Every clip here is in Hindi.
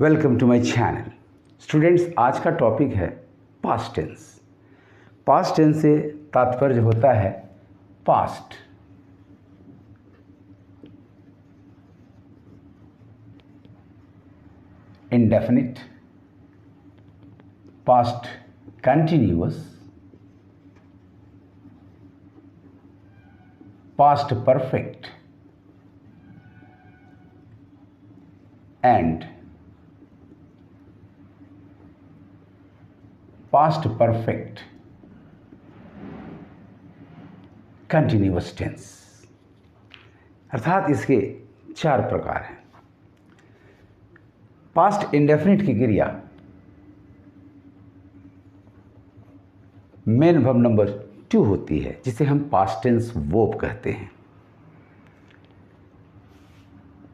Welcome to my channel. Students, आज का टॉपिक है पास्ट टेंस। पास्ट टेंस से तात्पर्य होता है past, indefinite, past continuous, past perfect and past perfect continuous tense. अर्थात इसके चार प्रकार हैं। पास्ट इंडेफिनिट की क्रिया मेन वर्ब नंबर 2 होती है, जिसे हम पास्ट टेंस वर्ब कहते हैं।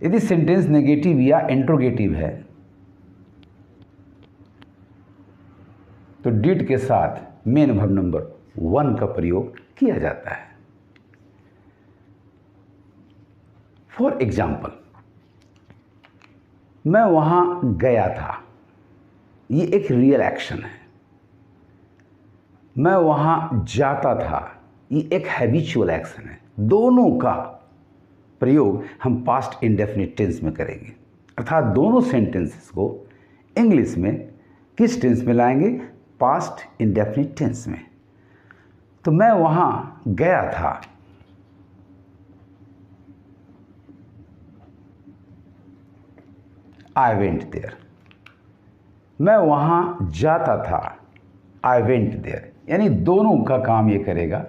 यदि सेंटेंस नेगेटिव या इंट्रोगेटिव है तो डिड के साथ मेन वर्ब नंबर 1 का प्रयोग किया जाता है। फॉर एग्जाम्पल, मैं वहां गया था, ये एक रियल एक्शन है। मैं वहां जाता था, ये एक हैबिचुअल एक्शन है। दोनों का प्रयोग हम पास्ट इंडेफिनिट टेंस में करेंगे। अर्थात दोनों सेंटेंसेस को इंग्लिश में किस टेंस में लाएंगे? पास्ट इंडेफिनिट टेंस में। तो मैं वहां गया था, आई वेंट देयर। मैं वहां जाता था, आई वेंट देयर। यानी दोनों का काम ये करेगा,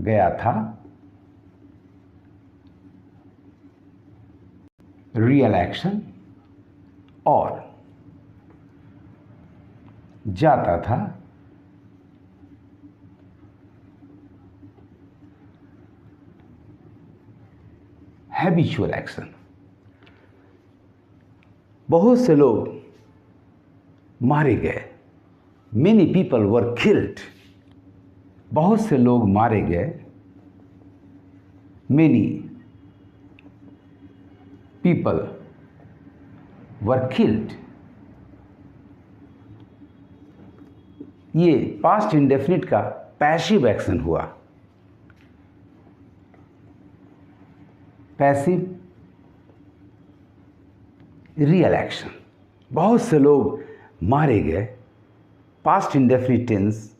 गया था रियल एक्शन और जाता था हैबिचुअल एक्शन। बहुत से लोग मारे गए, मेनी पीपल वर किल्ड। बहुत से लोग मारे गए, मेनी पीपल वर किल्ड। ये पास्ट इंडेफिनिट का पैसिव एक्शन हुआ। Passive real action. बहुत से लोग मारे गए, पास्ट इंडेफिनिट टेंस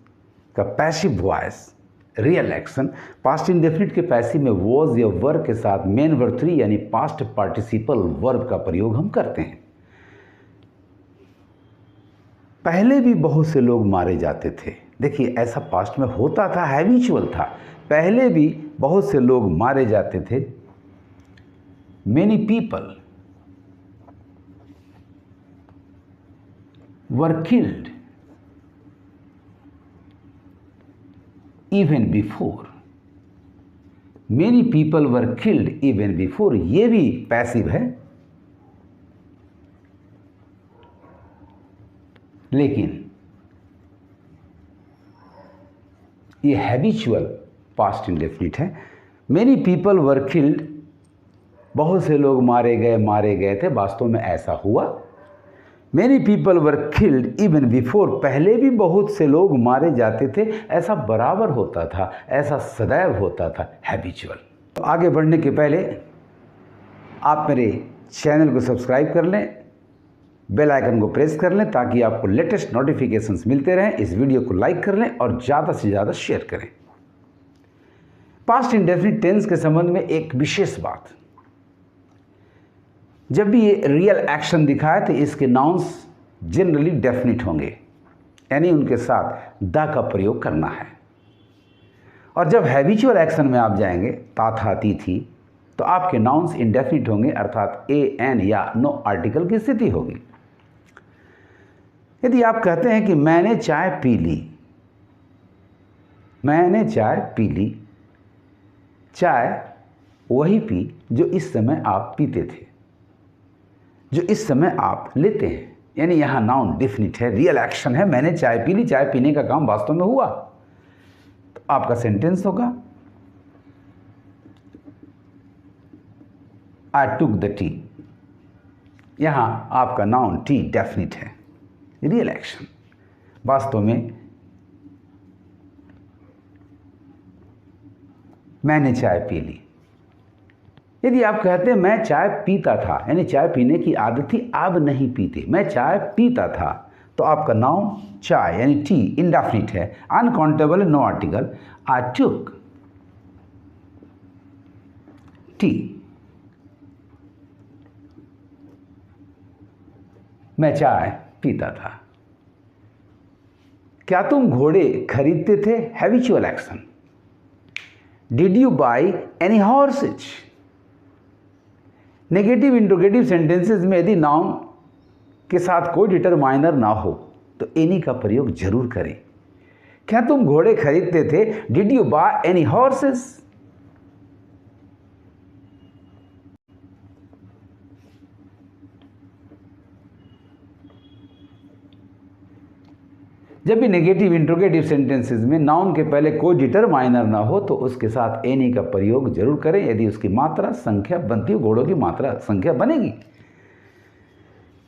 का passive voice real action. Past indefinite के पैसिव में वॉज या वर्ब के साथ मेन वर्ब 3 यानी पास्ट पार्टिसिपल वर्ब का प्रयोग हम करते हैं। पहले भी बहुत से लोग मारे जाते थे। देखिए, ऐसा पास्ट में होता था, हैबिचुअल था। पहले भी बहुत से लोग मारे जाते थे। Many people were killed even before. Many people were killed even before, ये भी पैसिव है, लेकिन ये हैबिचुअल पास्ट इंडेफिनिट है। मेनी पीपल वर किल्ड, बहुत से लोग मारे गए थे, वास्तव में ऐसा हुआ। Many people were killed even before, पहले भी बहुत से लोग मारे जाते थे। ऐसा बराबर होता था, ऐसा सदैव होता था, हैबिचुअल। तो आगे बढ़ने के पहले आप मेरे चैनल को सब्सक्राइब कर लें, बेल आइकन को प्रेस कर लें ताकि आपको लेटेस्ट नोटिफिकेशंस मिलते रहें। इस वीडियो को लाइक कर लें और ज़्यादा से ज़्यादा शेयर करें। पास्ट इंडेफिनिट टेंस के संबंध में एक विशेष बात, जब भी ये रियल एक्शन दिखाए तो इसके नाउन्स जनरली डेफिनिट होंगे, यानी उनके साथ द का प्रयोग करना है। और जब हैबिचुअल एक्शन में आप जाएंगे, ता था ती थी, तो आपके नाउन्स इंडेफिनिट होंगे, अर्थात ए एन या नो आर्टिकल की स्थिति होगी। यदि आप कहते हैं कि मैंने चाय पी ली, मैंने चाय पी ली, चाय वही पी जो इस समय आप पीते थे, जो इस समय आप लेते हैं। यानी यहां नाउन डेफिनिट है, रियल एक्शन है। मैंने चाय पी ली, चाय पीने का काम वास्तव में हुआ। तो आपका सेंटेंस होगा आई टुक द टी। यहाँ आपका नाउन टी डेफिनिट है। रियल एक्शन, वास्तव में मैंने चाय पी ली। यदि आप कहते हैं मैं चाय पीता था, यानी चाय पीने की आदत थी, अब नहीं पीते, मैं चाय पीता था, तो आपका नाउन चाय यानी टी इंडेफिनिट है। अनकाउंटेबल नो आर्टिकल, आई टुक टी। मैं चाय पीता था। क्या तुम घोड़े खरीदते थे? Habitual action. Did you by any horse's? Negative interrogative sentences में यदि नाउन के साथ कोई डिटरमाइनर ना हो तो एनी का प्रयोग जरूर करें। क्या तुम घोड़े खरीदते थे? Did you by any horses? जब भी नेगेटिव इंट्रोगेटिव सेंटेंसेस में नाउन के पहले कोई डिटरमाइनर ना हो तो उसके साथ एनी का प्रयोग जरूर करें यदि उसकी मात्रा संख्या बनती हो, घोड़ों की मात्रा संख्या बनेगी।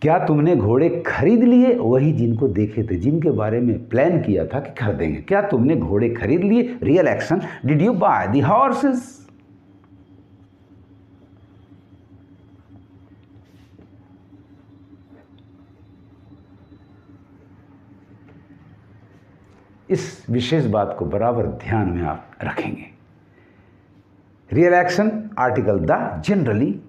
क्या तुमने घोड़े खरीद लिए? वही जिनको देखे थे, जिनके बारे में प्लान किया था कि खरीदेंगे। क्या तुमने घोड़े खरीद लिए? Real action. Did you by the horses? इस विशेष बात को बराबर ध्यान में आप रखेंगे। Real action article the, generally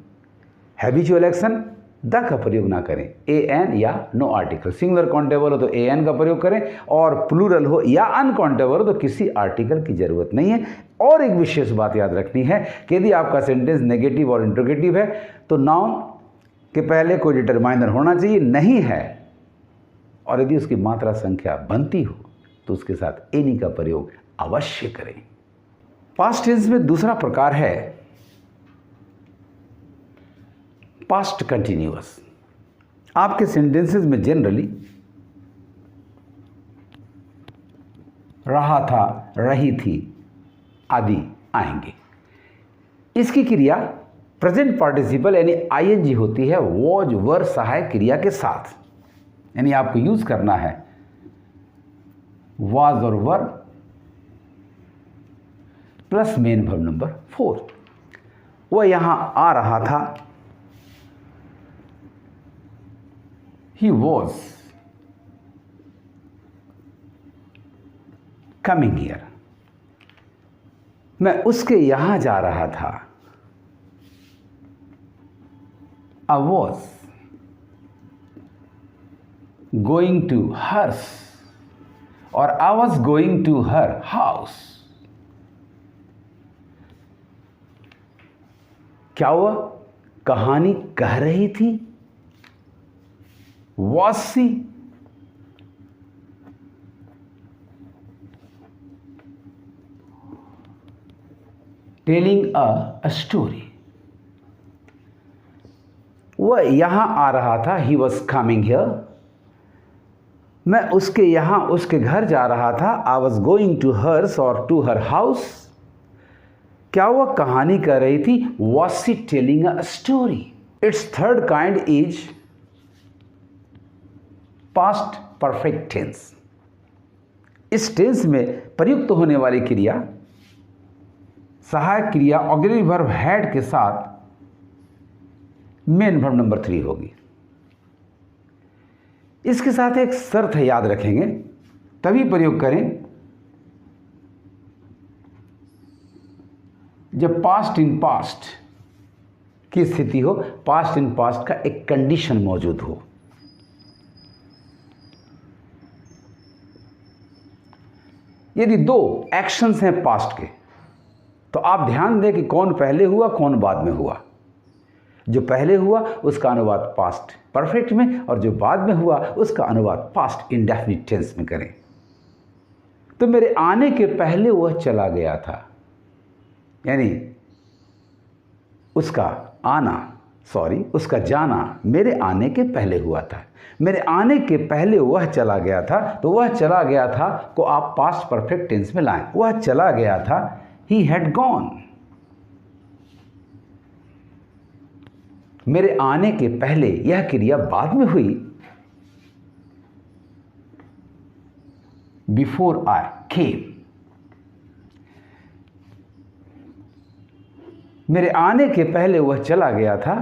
habitual action the का प्रयोग ना करें। ए एन या नो आर्टिकल, सिंगुलर काउंटेबल हो तो ए एन का प्रयोग करें, और प्लूरल हो या अनकाउंटेबल हो तो किसी आर्टिकल की जरूरत नहीं है। और एक विशेष बात याद रखनी है कि यदि आपका सेंटेंस नेगेटिव और इंट्रोगेटिव है तो नाउन के पहले कोई डिटरमाइनर होना चाहिए, नहीं है, और यदि उसकी मात्रा संख्या बनती हो तो उसके साथ एनी का प्रयोग अवश्य करें। पास्ट टेंस में दूसरा प्रकार है पास्ट कंटिन्यूअस। आपके सेंटेंसेस में जनरली रहा था, रही थी आदि आएंगे। इसकी क्रिया प्रेजेंट पार्टिसिपल यानी आईएनजी होती है वॉज वर सहायक क्रिया के साथ, यानी आपको यूज करना है वाज और वर प्लस मेन वर्ब नंबर 4। वह यहां आ रहा था, ही वॉज कमिंग हियर। मैं उसके यहां जा रहा था, I was going to hers, और I was going to her house. क्या वह कहानी कह रही थी? Was she telling a story? वह यहां आ रहा था, ही वॉज कमिंग हियर। मैं उसके यहां उसके घर जा रहा था, I was going to hers और टू हर हाउस। क्या वह कहानी कह रही थी? Was she telling a story? It's third kind is past perfect tense. इस टेंस में प्रयुक्त होने वाली क्रिया सहायक क्रिया ऑक्सिलरी वर्ब हैड के साथ मेन वर्ब नंबर 3 होगी। इसके साथ एक शर्त है, याद रखेंगे, तभी प्रयोग करें जब पास्ट इन पास्ट की स्थिति हो, पास्ट इन पास्ट का एक कंडीशन मौजूद हो। यदि दो एक्शंस हैं पास्ट के तो आप ध्यान दें कि कौन पहले हुआ कौन बाद में हुआ। जो पहले हुआ उसका अनुवाद पास्ट परफेक्ट में, और जो बाद में हुआ उसका अनुवाद पास्ट इंडेफिनिट टेंस में करें। तो मेरे आने के पहले वह चला गया था, यानी उसका जाना मेरे आने के पहले हुआ था। मेरे आने के पहले वह चला गया था, तो वह चला गया था को आप पास्ट परफेक्ट टेंस में लाएं। वह चला गया था, ही हैड गॉन। मेरे आने के पहले यह क्रिया बाद में हुई। बिफोर आई केम, मेरे आने के पहले वह चला गया था।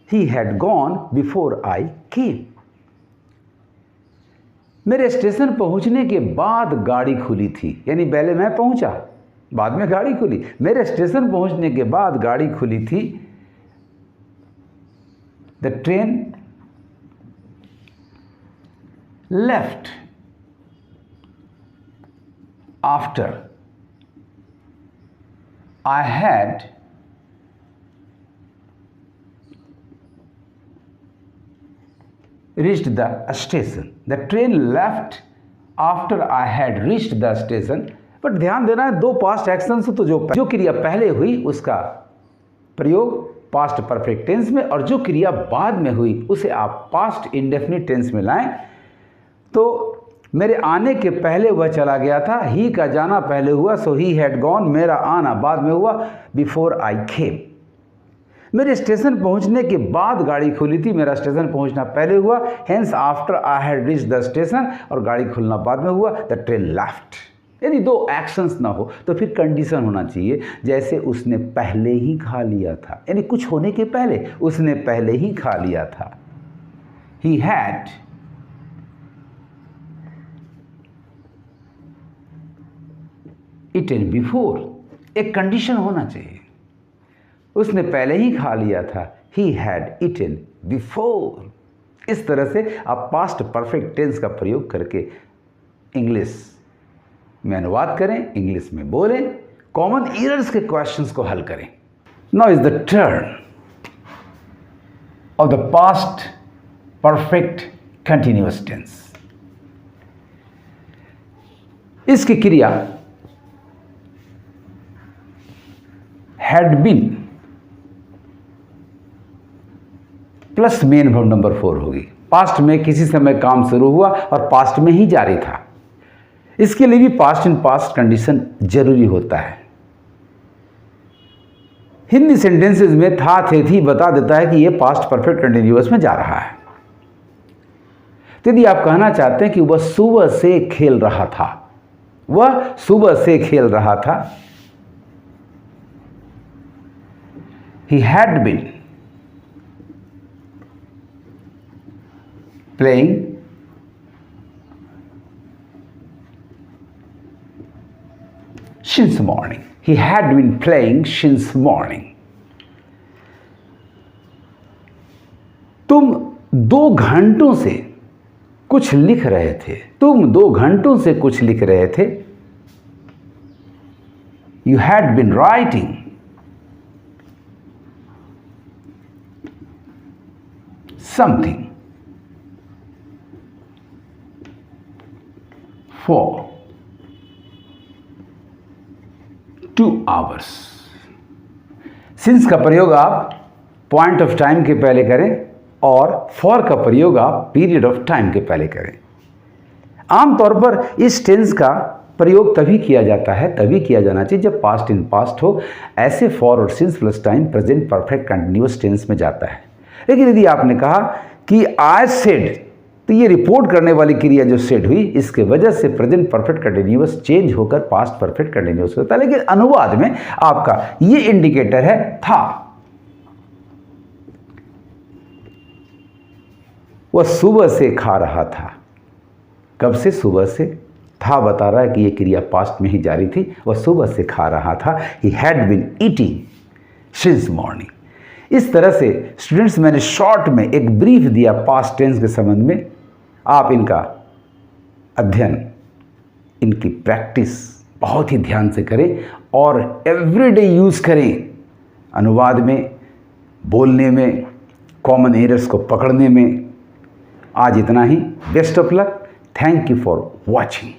He had gone before I came, मेरे स्टेशन पहुंचने के बाद गाड़ी खुली थी, यानी पहले मैं पहुंचा बाद में गाड़ी खुली। मेरे स्टेशन पहुंचने के बाद गाड़ी खुली थी। The train left after I had reached the station. The train left after I had reached the station. But ध्यान देना है, दो पास्ट एक्शन से तो जो क्रिया पहले हुई उसका प्रयोग पास्ट परफेक्ट टेंस में, और जो क्रिया बाद में हुई उसे आप पास्ट इंडेफिनिट टेंस में लाएं। तो मेरे आने के पहले वह चला गया था, ही का जाना पहले हुआ, सो ही हैड गॉन, मेरा आना बाद में हुआ, बिफोर आई केम। मेरे स्टेशन पहुंचने के बाद गाड़ी खुली थी, मेरा स्टेशन पहुंचना पहले हुआ, hence after I had reached the station, और गाड़ी खुलना बाद में हुआ, द ट्रेन लेफ्ट। यदि दो एक्शंस ना हो तो फिर कंडीशन होना चाहिए, जैसे उसने पहले ही खा लिया था, यानी कुछ होने के पहले उसने पहले ही खा लिया था। ही हैड ईटन बिफोर, एक कंडीशन होना चाहिए, उसने पहले ही खा लिया था। He had eaten before. इस तरह से आप पास्ट परफेक्ट टेंस का प्रयोग करके इंग्लिश में अनुवाद करें, इंग्लिश में बोलें, कॉमन एरर्स के क्वेश्चंस को हल करें। Now is the turn of the past perfect continuous tense. इसकी क्रिया had been plus main verb number 4 होगी। पास्ट में किसी समय काम शुरू हुआ और पास्ट में ही जारी था। इसके लिए भी पास्ट इन पास्ट कंडीशन जरूरी होता है। हिंदी सेंटेंसेस में था, थे, थी बता देता है कि यह पास्ट परफेक्ट कंटिन्यूअस में जा रहा है। तो यदि आप कहना चाहते हैं कि वह सुबह से खेल रहा था, वह सुबह से खेल रहा था, he had been playing since morning. He had been playing since morning. तुम 2 घंटों से कुछ लिख रहे थे, तुम 2 घंटों से कुछ लिख रहे थे। You had been writing something for 2 hours. Since का प्रयोग आप पॉइंट ऑफ टाइम के पहले करें और फॉर का प्रयोग आप पीरियड ऑफ टाइम के पहले करें। आमतौर पर इस टेंस का प्रयोग तभी किया जाता है, तभी किया जाना चाहिए जब पास्ट इन पास्ट हो। ऐसे फॉर और since plus time present perfect continuous tense में जाता है। लेकिन यदि आपने कहा कि आई सेड, तो ये रिपोर्ट करने वाली क्रिया जो सेड हुई, इसके वजह से प्रेजेंट परफेक्ट कंटिन्यूअस चेंज होकर पास्ट परफेक्ट कंटिन्यूअस होता है। लेकिन अनुवाद में आपका ये इंडिकेटर है था। वह सुबह से खा रहा था। कब से? सुबह से। था बता रहा है कि यह क्रिया पास्ट में ही जारी थी। वह सुबह से खा रहा था। He had been eating since morning. इस तरह से स्टूडेंट्स, मैंने शॉर्ट में एक ब्रीफ दिया पास्ट टेंस के संबंध में। आप इनका अध्ययन, इनकी प्रैक्टिस बहुत ही ध्यान से करें और एवरीडे यूज़ करें। अनुवाद में, बोलने में, कॉमन एरर्स को पकड़ने में। आज इतना ही। Best of luck. Thank you for watching.